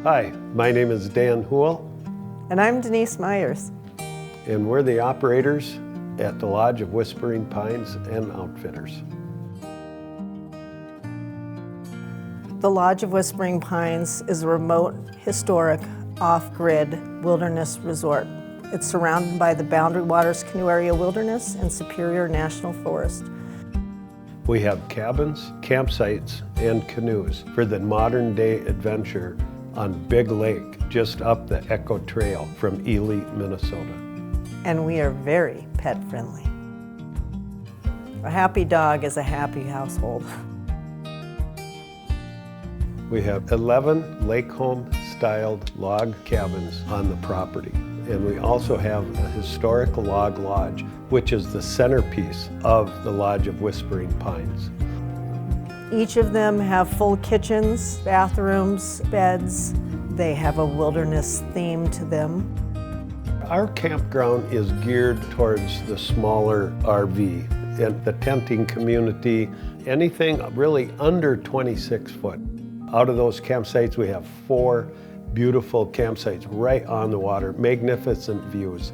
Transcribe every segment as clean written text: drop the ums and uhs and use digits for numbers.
Hi, my name is Dan Houle. And I'm Denise Myers. And we're the operators at the Lodge of Whispering Pines and Outfitters. The Lodge of Whispering Pines is a remote, historic, off-grid wilderness resort. It's surrounded by the Boundary Waters Canoe Area Wilderness and Superior National Forest. We have cabins, campsites, and canoes for the modern-day adventure on Big Lake, just up the Echo Trail from Ely, Minnesota. And we are very pet-friendly. A happy dog is a happy household. We have 11 lake home-styled log cabins on the property. And we also have a historic log lodge, which is the centerpiece of the Lodge of Whispering Pines. Each of them have full kitchens, bathrooms, beds. They have a wilderness theme to them. Our campground is geared towards the smaller RV and the tenting community, anything really under 26 foot. Out of those campsites, we have 4 beautiful campsites right on the water, magnificent views.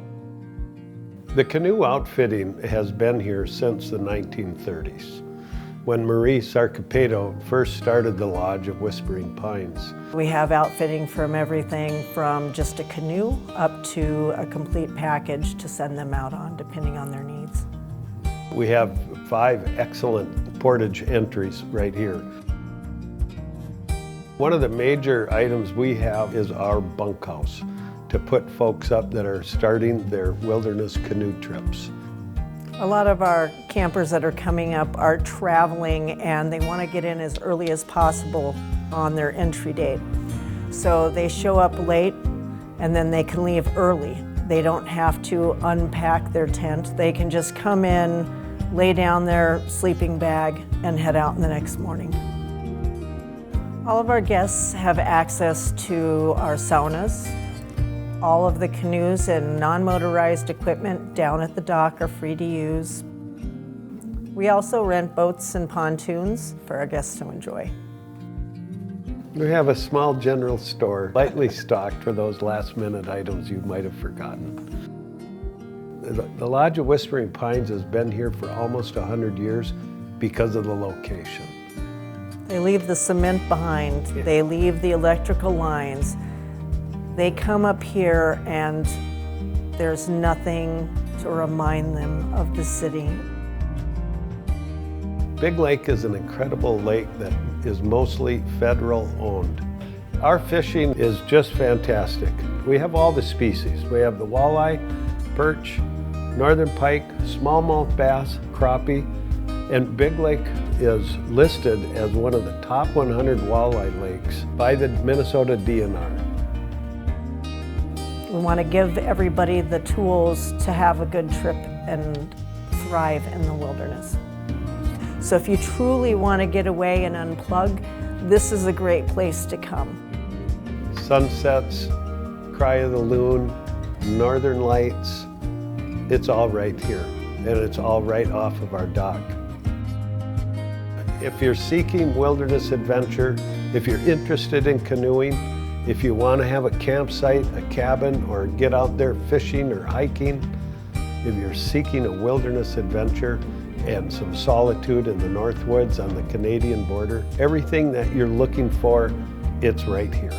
The canoe outfitting has been here since the 1930s, when Marie Sarcapedo first started the Lodge of Whispering Pines. We have outfitting from everything from just a canoe up to a complete package to send them out on, depending on their needs. We have 5 excellent portage entries right here. One of the major items we have is our bunkhouse to put folks up that are starting their wilderness canoe trips. A lot of our campers that are coming up are traveling and they want to get in as early as possible on their entry date. So they show up late and then they can leave early. They don't have to unpack their tent. They can just come in, lay down their sleeping bag, and head out in the next morning. All of our guests have access to our saunas. All of the canoes and non-motorized equipment down at the dock are free to use. We also rent boats and pontoons for our guests to enjoy. We have a small general store, lightly stocked for those last-minute items you might have forgotten. The Lodge of Whispering Pines has been here for almost 100 years because of the location. They leave the cement behind. They leave the electrical lines. They come up here and there's nothing to remind them of the city. Big Lake is an incredible lake that is mostly federal owned. Our fishing is just fantastic. We have all the species. We have the walleye, perch, northern pike, smallmouth bass, crappie, and Big Lake is listed as one of the top 100 walleye lakes by the Minnesota DNR. We want to give everybody the tools to have a good trip and thrive in the wilderness. So if you truly want to get away and unplug, this is a great place to come. Sunsets, Cry of the Loon, Northern Lights, it's all right here, and it's all right off of our dock. If you're seeking wilderness adventure, if you're interested in canoeing, if you want to have a campsite, a cabin, or get out there fishing or hiking, if you're seeking a wilderness adventure and some solitude in the Northwoods on the Canadian border, everything that you're looking for, it's right here.